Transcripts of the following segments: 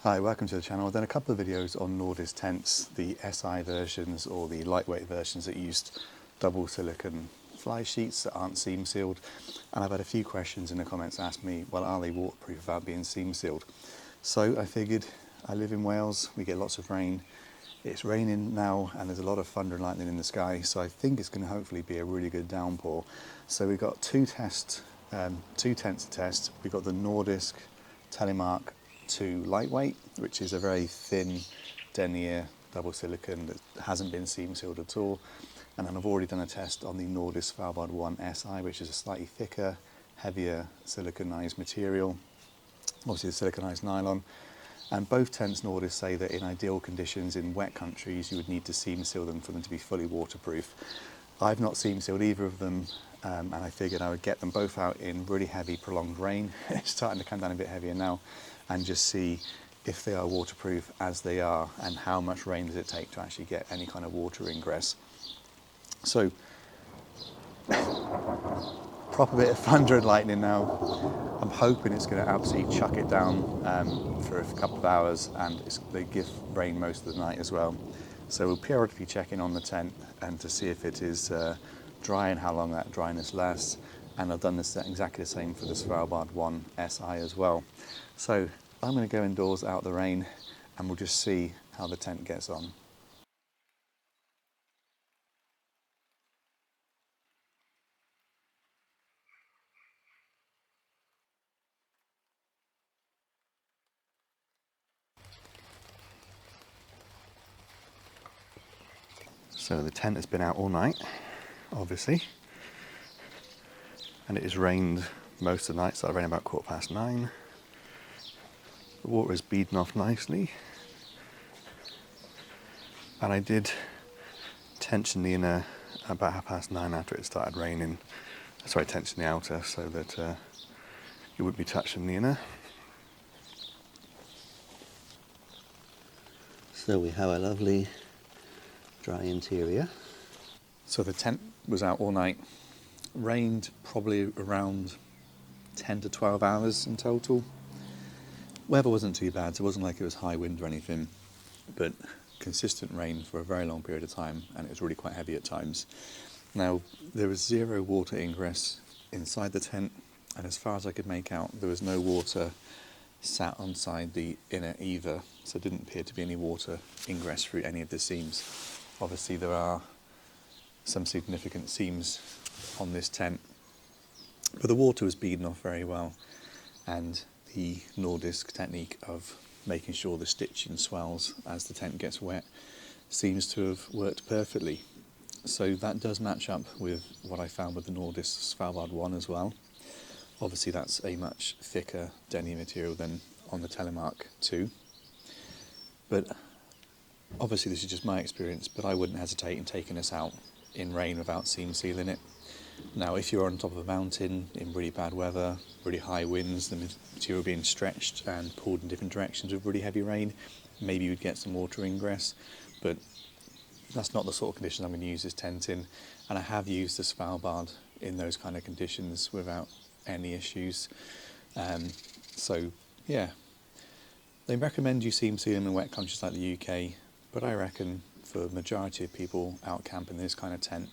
Hi, welcome to the channel. I've done a couple of videos on Nordisk tents, the SI versions or the lightweight versions that used double silicone fly sheets that aren't seam sealed. And I've had a few questions in the comments ask me, well, are they waterproof without being seam sealed? So I figured, I live in Wales, we get lots of rain. It's raining now and there's a lot of thunder and lightning in the sky, so I think it's going to hopefully be a really good downpour. So we've got two tents to test. We've got the Nordisk Telemark 2 lightweight, which is a very thin denier double silicone that hasn't been seam sealed at all. And then I've already done a test on the Nordisk Svalbard 1 SI, which is a slightly thicker, heavier siliconized material, obviously the siliconized nylon. And both tents Nordisk say that in ideal conditions in wet countries you would need to seam seal them for them to be fully waterproof. I've not seam sealed either of them, and I figured I would get them both out in really heavy prolonged rain. It's starting to come down a bit heavier now, and just see if they are waterproof as they are and how much rain does it take to actually get any kind of water ingress. So, proper bit of thunder and lightning now. I'm hoping it's going to absolutely chuck it down for a couple of hours, and they give rain most of the night as well. So we'll periodically check in on the tent and to see if it is dry and how long that dryness lasts. And I've done this exactly the same for the Svalbard 1 SI as well. So I'm going to go indoors out the rain and we'll just see how the tent gets on. So the tent has been out all night, obviously, and it has rained most of the night, so it rained about 9:15. The water is beading off nicely, and I did tension the inner about 9:30 after it started raining. Sorry, tension the outer so that it wouldn't be touching the inner. So we have a lovely dry interior. So the tent was out all night. Rained probably around 10 to 12 hours in total. Weather wasn't too bad, so it wasn't like it was high wind or anything, but consistent rain for a very long period of time, and it was really quite heavy at times. Now, there was zero water ingress inside the tent, and as far as I could make out, there was no water sat inside the inner either, so there didn't appear to be any water ingress through any of the seams. Obviously, there are some significant seams on this tent, but the water was beading off very well, and the Nordisk technique of making sure the stitching swells as the tent gets wet seems to have worked perfectly. So that does match up with what I found with the Nordisk Svalbard 1 as well. Obviously that's a much thicker denier material than on the Telemark 2. But obviously this is just my experience, but I wouldn't hesitate in taking this out in rain without seam sealing it. Now, if you're on top of a mountain in really bad weather, really high winds, the material being stretched and pulled in different directions with really heavy rain, maybe you'd get some water ingress, but that's not the sort of conditions I'm going to use this tent in. And I have used the Svalbard in those kind of conditions without any issues. So, yeah. They recommend you seam seal them in wet countries like the UK, but I reckon for the majority of people out camping in this kind of tent,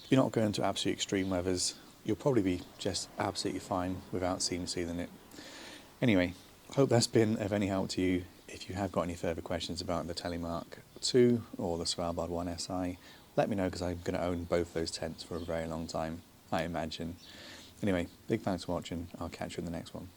if you're not going to absolute extreme weathers, you'll probably be just absolutely fine without seam sealing it. Anyway, hope that's been of any help to you. If you have got any further questions about the Telemark 2 or the Svalbard 1 SI, let me know, because I'm going to own both those tents for a very long time, I imagine. Anyway, big thanks for watching. I'll catch you in the next one.